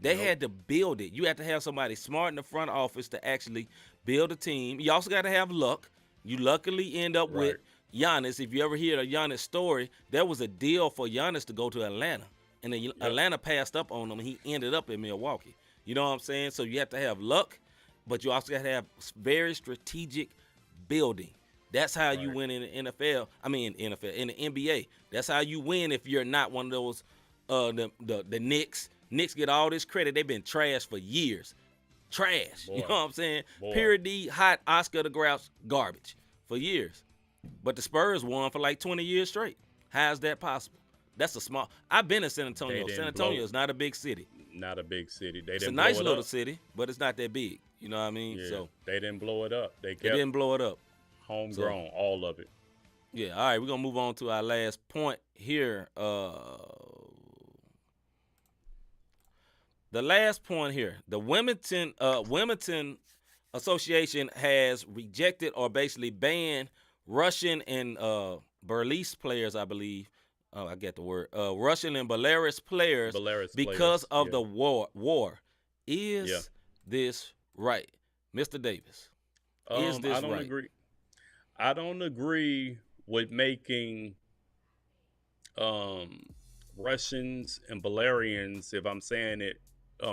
They had to build it. You have to have somebody smart in the front office to actually build a team. You also got to have luck. You luckily end up with Giannis. If you ever hear a Giannis story, there was a deal for Giannis to go to Atlanta. And then Atlanta passed up on him, and he ended up in Milwaukee. You know what I'm saying? So you have to have luck, but you also got to have very strategic building. That's how you Right. win in the NFL. I mean, NFL in the NBA. That's how you win if you're not one of those the Knicks. Knicks get all this credit. They've been trash for years. Trash. Boy. You know what I'm saying? Boy. Pure D, hot Oscar the Grouch, garbage for years. But the Spurs won for like 20 years straight. How's that possible? That's a small. I've been in San Antonio. They San didn't Antonio blow- is not a big city. Not a big city. They It's a didn't nice blow it little up. city, but it's not that big. You know what I mean? Yeah, So they didn't blow it up. They they kept didn't blow it up. homegrown, all of it. Yeah. All right, we're gonna move on to our last point here. The last point here, the Wilmington Association has rejected or basically banned Russian and Belarus players, I believe. Oh, I get the word. Russian and Belarus players because of the war. Is this right, Mr. Davis? Is this I don't right? agree. I don't agree with making Russians and Belarusians, if I'm saying it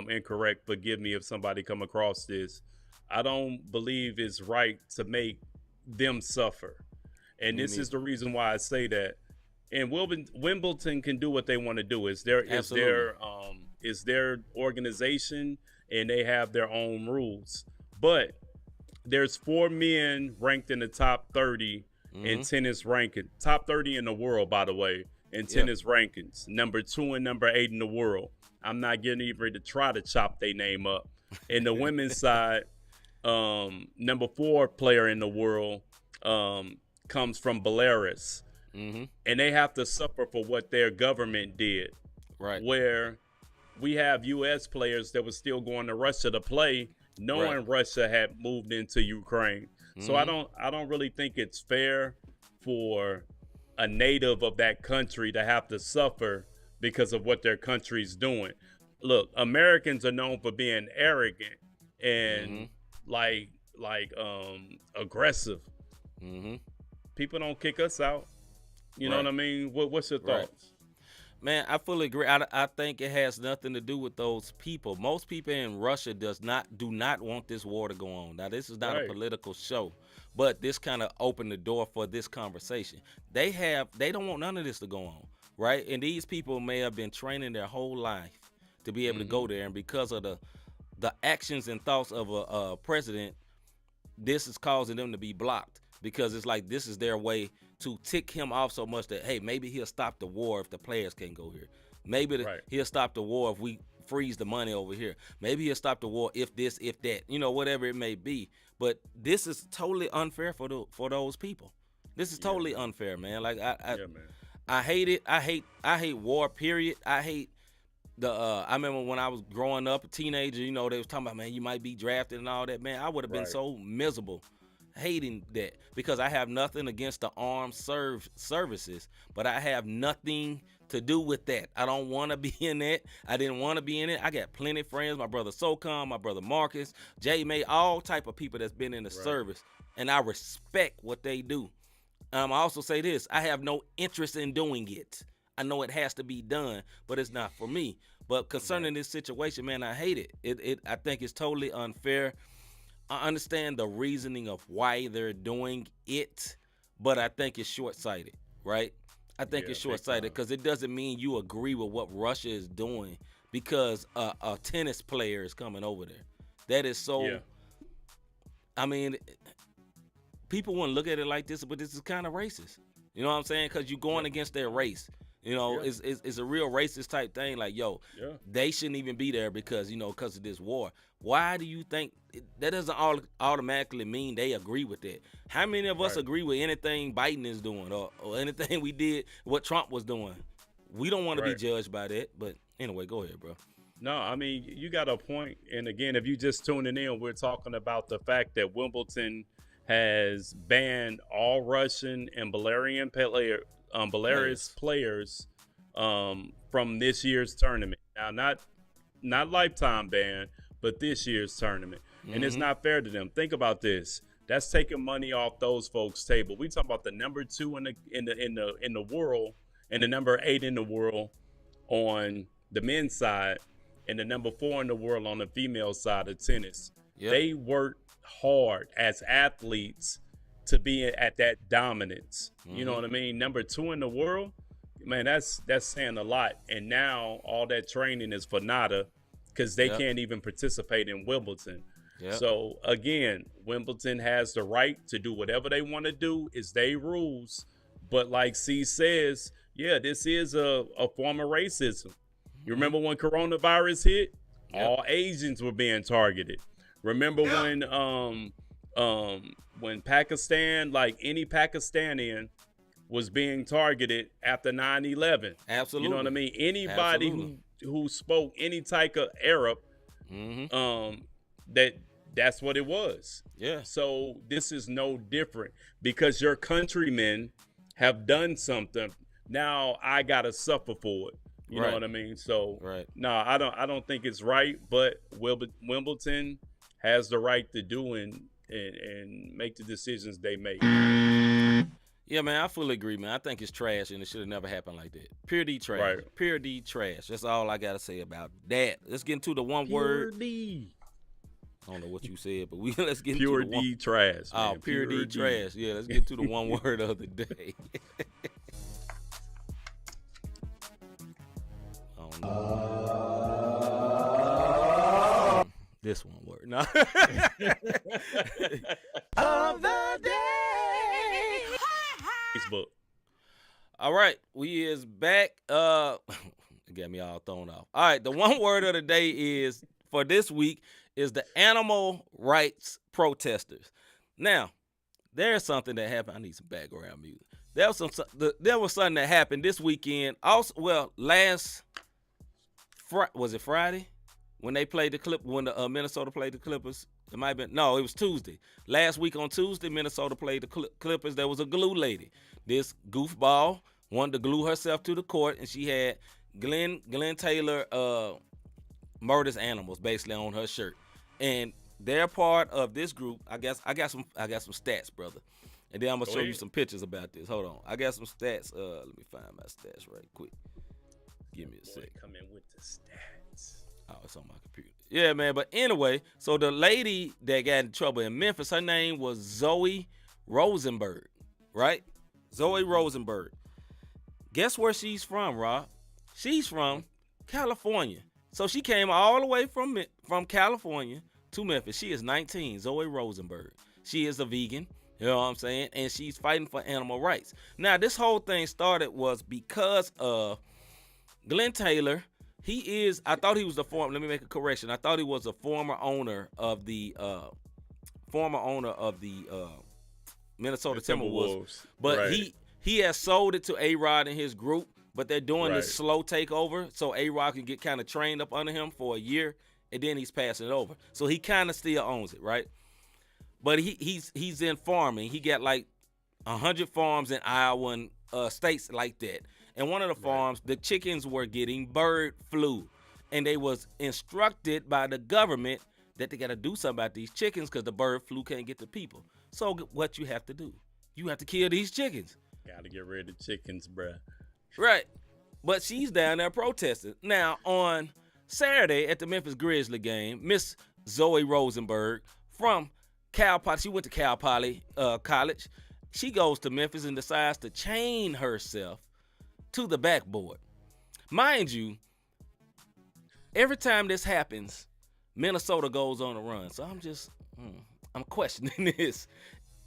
incorrect, forgive me if somebody come across this. I don't believe it's right to make them suffer. And this is the reason why I say that. And Wimbledon can do what they want to do. It's their organization, and they have their own rules. But there's 4 men ranked in the top 30 in tennis ranking. Top 30 in the world, by the way, in tennis rankings. Number 2 and number 8 in the world. I'm not getting even to try to chop their name up. In the women's side, number 4 player in the world comes from Belarus. And they have to suffer for what their government did. Right. Where we have U.S. players that were still going to Russia to play, knowing Russia had moved into Ukraine. So I don't really think it's fair for a native of that country to have to suffer because of what their country's doing. Look, Americans are known for being arrogant and aggressive. People don't kick us out. You know what I mean? What's your thoughts? Man, I fully agree. I think it has nothing to do with those people. Most people in Russia do not want this war to go on. Now, this is not a political show, but this kind of opened the door for this conversation. They don't want none of this to go on, right? And these people may have been training their whole life to be able to go there, and because of the actions and thoughts of a president, this is causing them to be blocked, because it's like this is their way to tick him off so much that, hey, maybe he'll stop the war if the players can't go here. Maybe he'll stop the war if we freeze the money over here. Maybe he'll stop the war if this, if that, whatever it may be. But this is totally unfair for those people. This is totally unfair, man. Like I hate it. I hate war, period. I hate I remember when I was growing up, a teenager, they was talking about, man, you might be drafted and all that. Man, I would have been so miserable hating that, because I have nothing against the armed services, but I have nothing to do with that. I don't want to be in that. I didn't want to be in it. I got plenty of friends, my brother SoCom, my brother Marcus, J May, all type of people that's been in the service, and I respect what they do. I also say this, I have no interest in doing it. I know it has to be done, but it's not for me. But concerning this situation, man, I hate it. I think it's totally unfair. I understand the reasoning of why they're doing it, but I think it's short-sighted, right? I think it's short-sighted because it doesn't mean you agree with what Russia is doing because a tennis player is coming over there. That is so. I mean, people wouldn't look at it like this, but this is kind of racist. You know what I'm saying? Because you're going against their race. It's a real racist type thing. Like, they shouldn't even be there because of this war. Why do you think that doesn't automatically mean they agree with that? How many of us agree with anything Biden is doing or anything we did, what Trump was doing? We don't want to be judged by that. But anyway, go ahead, bro. No, I mean, you got a point. And again, if you just tuning in, we're talking about the fact that Wimbledon has banned all Russian and Belarus players from this year's tournament. Now, not lifetime ban, but this year's tournament. And it's not fair to them. Think about this. That's taking money off those folks' table. We talk about the number 2 in the world and the number 8 in the world on the men's side and the number 4 in the world on the female side of tennis. They work hard as athletes to be at that dominance. You know what I mean? Number 2 in the world, man, that's saying a lot. And now all that training is for nada because they can't even participate in Wimbledon. Yep. So again, Wimbledon has the right to do whatever they want to do. It's their rules. But like C says, yeah, this is a form of racism. You remember when coronavirus hit? Yep. All Asians were being targeted. Remember when Pakistan, like any Pakistani was being targeted after 9/11. Absolutely. You know what I mean? Anybody who spoke any type of Arab, that's what it was. Yeah. So this is no different because your countrymen have done something. Now I gotta suffer for it. You know what I mean? So no, I don't think it's right, but Wimbledon has the right to do and make the decisions they make. Yeah, man, I fully agree, man. I think it's trash, and it should have never happened like that. Pure D trash. Right. Pure D trash. That's all I got to say about that. Let's get into the one word. Pure D. I don't know what you said, but let's get Pure into the D trash. Oh, man. pure D trash. Yeah, let's get to the one word of the day. I don't know. This one word. No. Of the day. Facebook. All right, we is back. It got me all thrown off. All right, the one word of the day is for this week is the animal rights protesters. Now, there's something that happened. I need some background music. There was something that happened this weekend. Also, well, was it Friday when they played the clip when the Minnesota played the Clippers? It might have been, no, it was Tuesday. Last week on Tuesday, Minnesota played the Clippers. There was a glue lady. This goofball wanted to glue herself to the court, and she had Glenn Taylor murders animals basically on her shirt. And they're part of this group. I got some stats, brother. And then I'm gonna show you some pictures about this. Hold on. I got some stats. Let me find my stats right quick. Give me a sec. Come in with the stats. Oh, it's on my computer. Yeah, man. But anyway, so the lady that got in trouble in Memphis, her name was Zoe Rosenberg, right? Zoe Rosenberg. Guess where she's from, Rob? She's from California. So she came all the way from California to Memphis. She is 19, Zoe Rosenberg. She is a vegan, you know what I'm saying? And she's fighting for animal rights. Now, this whole thing started was because of Glenn Taylor. I thought he was the former, let me make a correction. I thought he was a former owner of the Minnesota Timberwolves. But he has sold it to A-Rod and his group, but they're doing this slow takeover so A-Rod can get kind of trained up under him for a year, and then he's passing it over. So he kind of still owns it, right? But he's in farming. He got like 100 farms in Iowa and states like that. And one of the farms, the chickens were getting bird flu. And they was instructed by the government that they got to do something about these chickens because the bird flu can't get to people. So what you have to do? You have to kill these chickens. Got to get rid of chickens, bruh. Right. But she's down there protesting. Now, on Saturday at the Memphis Grizzly game, Miss Zoe Rosenberg from Cal Poly, she went to Cal Poly College. She goes to Memphis and decides to chain herself to the backboard. Mind you, every time this happens, Minnesota goes on a run. So I'm questioning this.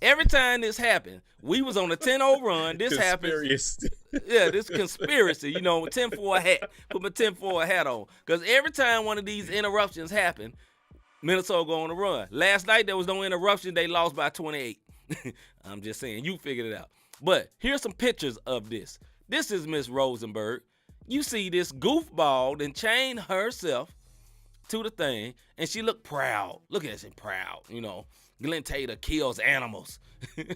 Every time this happened, we was on a 10-0 run. This happens. Yeah, this conspiracy, 10 for a hat. Put my 10 for a hat on. Because every time one of these interruptions happen, Minnesota go on a run. Last night, there was no interruption. They lost by 28. I'm just saying, you figured it out. But here's some pictures of this. This is Miss Rosenberg. You see this goofball and chain herself to the thing, and she looked proud. Look at this, proud, Glenn Taylor kills animals. Hey,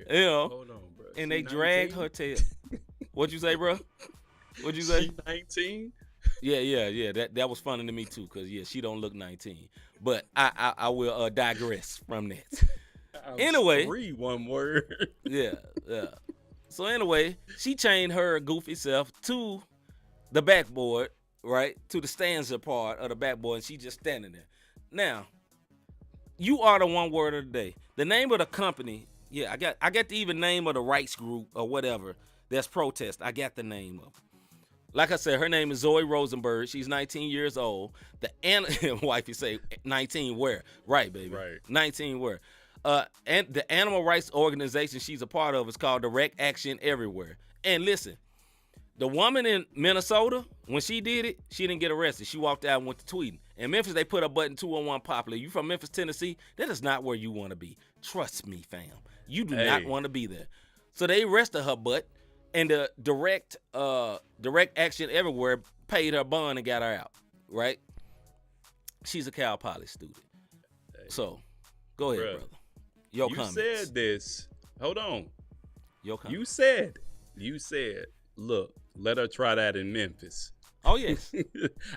hold on, bro. And they dragged her tail. What'd you say, bro? What'd you say? She 19? Yeah. That was funny to me too, because she don't look 19. But I will digress from that. Anyway. One word. Yeah. So anyway, she chained her goofy self to the backboard, right? To the stanza part of the backboard, and she just standing there. Now, you are the one word of the day. The name of the company Yeah, I got the even name of the rights group or whatever that's protest. I got the name of. Like I said, her name is Zoe Rosenberg. She's 19 years old. Wifey say 19 where? Right, baby. Right. 19 where? And the animal rights organization she's a part of is called Direct Action Everywhere. And listen, the woman in Minnesota, when she did it, she didn't get arrested. She walked out and went to tweeting. In Memphis, they put a button 201 popular. You from Memphis, Tennessee? That is not where you want to be. Trust me, fam. You do not want to be there. So they arrested her butt, and the direct action everywhere paid her bond and got her out, right? She's a Cal Poly student. So go ahead, brother. Your comments. You said this. Hold on. Your comments. You said, look, let her try that in Memphis. Oh, yes.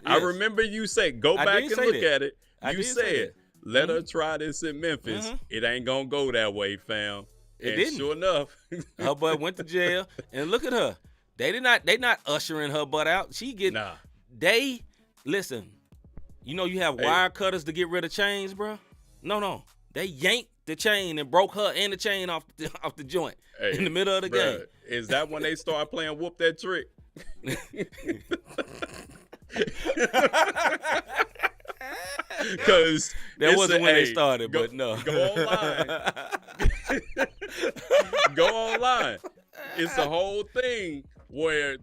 I remember you said, go back and look at it. You said, let her try this in Memphis. Mm-hmm. It ain't going to go that way, fam. It and didn't. Sure enough. Her butt went to jail. And look at her. They not ushering her butt out. Listen, you know you have wire cutters to get rid of chains, bro? No. They yanked the chain and broke her and the chain off the joint in the middle of the game. Is that when they start playing whoop that trick? Because that wasn't when they started, but no. Go online. Go online. It's a whole thing where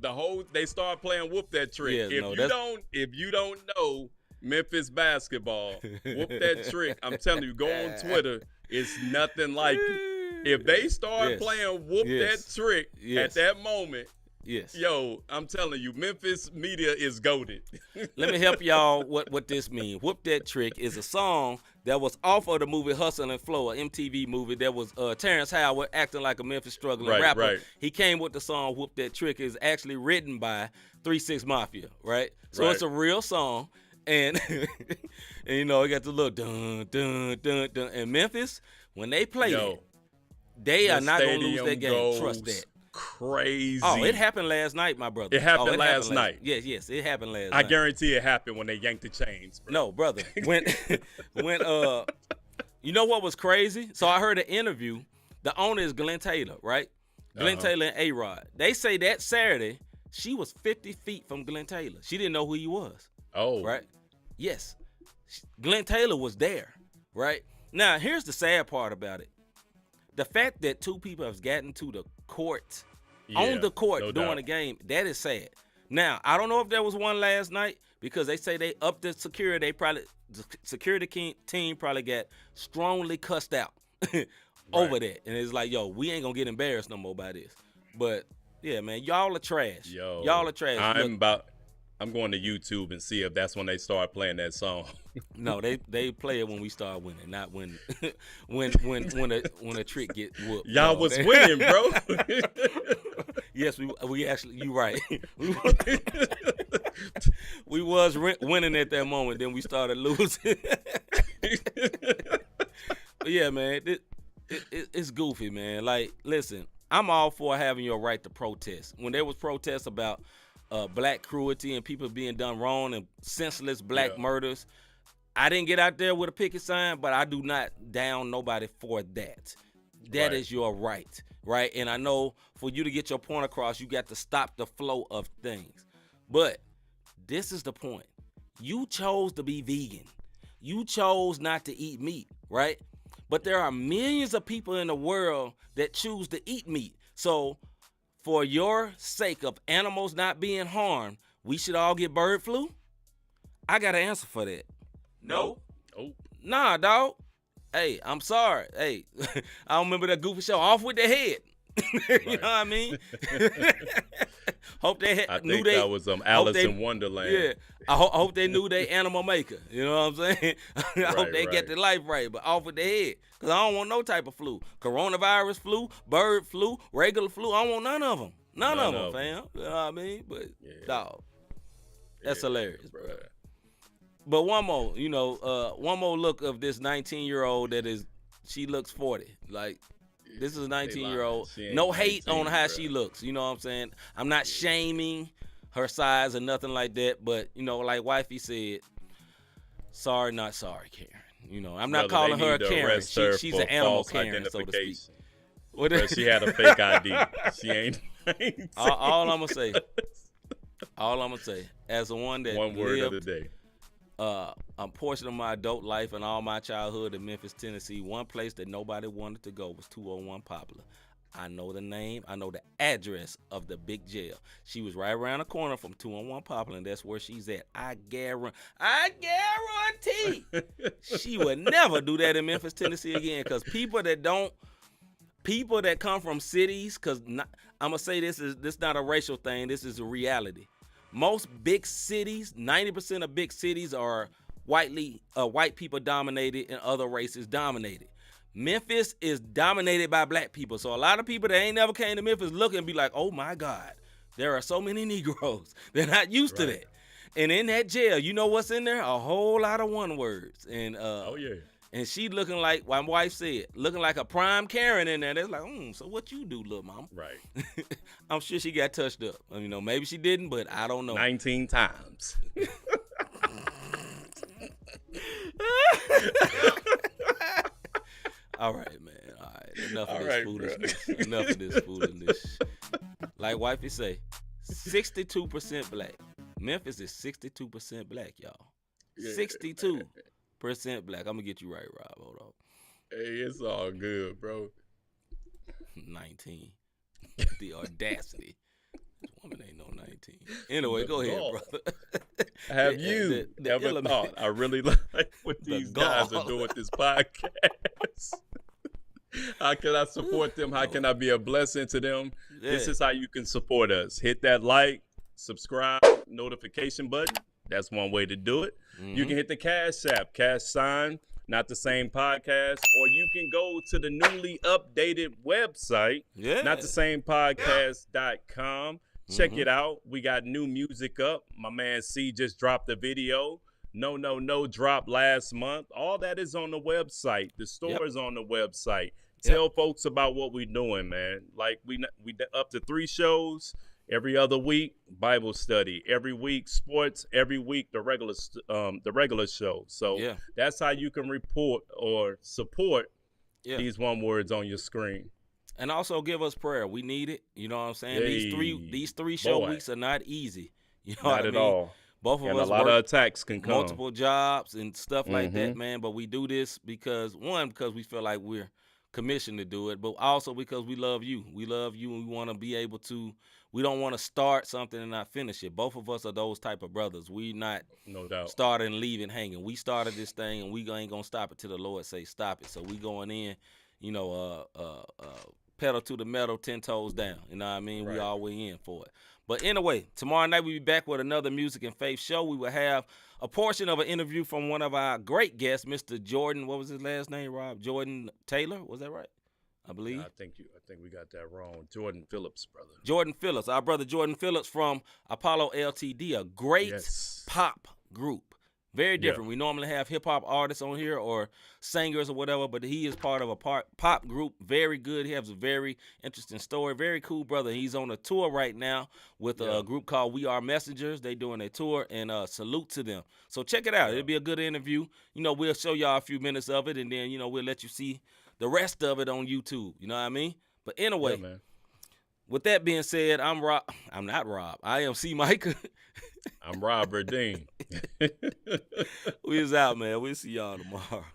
they start playing whoop that trick. If you don't know Memphis basketball, whoop that trick. I'm telling you, go on Twitter. It's nothing like it. If they start playing whoop that trick at that moment, yo, I'm telling you, Memphis media is goated. Let me help y'all what this means. Whoop That Trick is a song that was off of the movie Hustle and Flow, an MTV movie that was Terrence Howard acting like a Memphis struggling rapper. Right. He came with the song Whoop That Trick. Is actually written by 3 6 Mafia, right? So it's a real song. And, and you know, it got the little dun, dun, dun, dun. And Memphis, when they play it, they are not going to lose that game. Trust that. Crazy. Oh, it happened last night, my brother. It happened last night. Yes, it happened last night. I guarantee it happened when they yanked the chains, bro. No, brother. When you know what was crazy? So I heard an interview. The owner is Glenn Taylor, right? Glenn Taylor and A-Rod. They say that Saturday, she was 50 feet from Glenn Taylor. She didn't know who he was. Oh. Right? Yes. Glenn Taylor was there, right? Now, here's the sad part about it. The fact that two people have gotten to the court, on the court during the game, that is sad. Now, I don't know if there was one last night because they say they upped the security. The security team probably got strongly cussed out over that. And it's like, yo, we ain't going to get embarrassed no more by this. But, yeah, man, y'all are trash. Yo, y'all are trash. I'm going to YouTube and see if that's when they start playing that song. No, they play it when we start winning, not when a trick get whooped. Y'all was winning, bro. Yes, we actually, you right. We was winning at that moment, then we started losing. But yeah, man, it's goofy, man. Like, listen, I'm all for having your right to protest. When there was protests about black cruelty and people being done wrong and senseless black murders, I didn't get out there with a picket sign, but I do not down nobody for that. That is your right, right? And I know for you to get your point across, you got to stop the flow of things. But this is the point. You chose to be vegan. You chose not to eat meat, right? But there are millions of people in the world that choose to eat meat. So for your sake of animals not being harmed, we should all get bird flu? I got an answer for that. No. Oh. Nah, dog. Hey, I'm sorry. Hey, I don't remember that goofy show, Off with the Head. You know what I mean? Hope they knew that was Alice in Wonderland. Yeah. I hope they knew they animal maker. You know what I'm saying? I hope they get their life right, but off with their head. Because I don't want no type of flu. Coronavirus flu, bird flu, regular flu. I don't want none of them. None of them, fam. You know what I mean? But, dog, that's hilarious, bro. But one more look of this 19-year-old she looks 40. Like, this is a 19-year-old. No hate on how she looks. You know what I'm saying? I'm not shaming her size or nothing like that. But, you know, like Wifey said, sorry, not sorry, Karen. You know, I'm not calling her a Karen. She's an animal Karen, so to speak. But she had a fake ID. She ain't. All I'm gonna say, as the one that one word lived, of the day. A portion of my adult life and all my childhood in Memphis, Tennessee, one place that nobody wanted to go was 201 Poplar. I know the name. I know the address of the big jail. She was right around the corner from 201 Poplar, and that's where she's at. I guarantee she would never do that in Memphis, Tennessee again, because people that come from cities, because I'm going to say this is not a racial thing. This is a reality. Most big cities, 90% of big cities are white people dominated and other races dominated. Memphis is dominated by black people. So a lot of people that ain't never came to Memphis look and be like, oh my God, there are so many Negroes. They're not used to that. And in that jail, you know what's in there? A whole lot of one words. And oh yeah. And she looking like, my wife said, looking like a prime Karen in there. They're like, so what you do, little mama? Right. I'm sure she got touched up. Maybe she didn't, but I don't know. 19 times. All right, man. All right. Enough of All this right, foolishness. Enough of this foolishness. Like wifey say, 62% black. Memphis is 62% black, y'all. 62% black. I'm gonna get you right, Rob. Hold on. Hey, it's all good, bro. 19. The audacity. This woman ain't no 19. Anyway, go ahead, brother. Have you ever thought I really like what these guys are doing with this podcast? How can I support them? How can I be a blessing to them? Yeah. This is how you can support us. Hit that like, subscribe, notification button. That's one way to do it. Mm-hmm. You can hit the Cash App, # Not the Same Podcast, or you can go to the newly updated website, notthesamepodcast.com. Check it out. We got new music up. My man C just dropped a video. No dropped last month. All that is on the website. The store is on the website. Tell folks about what we're doing, man. Like we up to 3 shows every other week. Bible study every week. Sports every week. The regular show. So that's how you can report or support these one words on your screen. And also give us prayer. We need it. You know what I'm saying? Hey, these three show weeks are not easy. You know what I mean? Not at all. Both of us a lot of attacks can come. Multiple jobs and stuff like that, man. But we do this because we feel like we're commissioned to do it, but also because we love you. We love you, and we want to be able to. We don't want to start something and not finish it. Both of us are those type of brothers. We not starting and leaving hanging. We started this thing, and we ain't gonna stop it till the Lord say stop it. So we going in, pedal to the metal, 10 toes down. You know what I mean? Right. We all way in for it. But anyway, tomorrow night we'll be back with another Music and Faith show. We will have a portion of an interview from one of our great guests, Mr. Jordan. What was his last name, Rob? Jordan Taylor? Was that right? I believe. I think we got that wrong. Jordan Phillips, brother. Jordan Phillips, our brother Jordan Phillips from Apollo LTD, a great pop group. Very different. We normally have hip-hop artists on here or singers or whatever, but he is part of a pop group. Very good. He has a very interesting story. Very cool brother. He's on a tour right now with a group called We Are Messengers. They doing a tour, and salute to them. So check it out. It'll be a good interview. We'll show y'all a few minutes of it, and then, we'll let you see the rest of it on YouTube. You know what I mean? But anyway, with that being said, I'm Rob. I'm not Rob. I am C. Micah. I'm Rob Verdine. We is out, man. We'll see y'all tomorrow.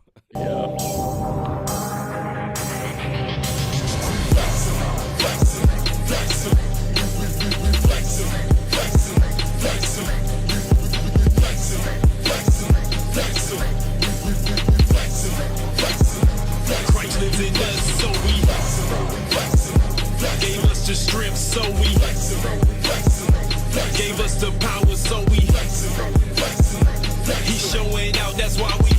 Christ lives in us, so we gave us the strength, so we gave us the power, so we he's showing out, that's why we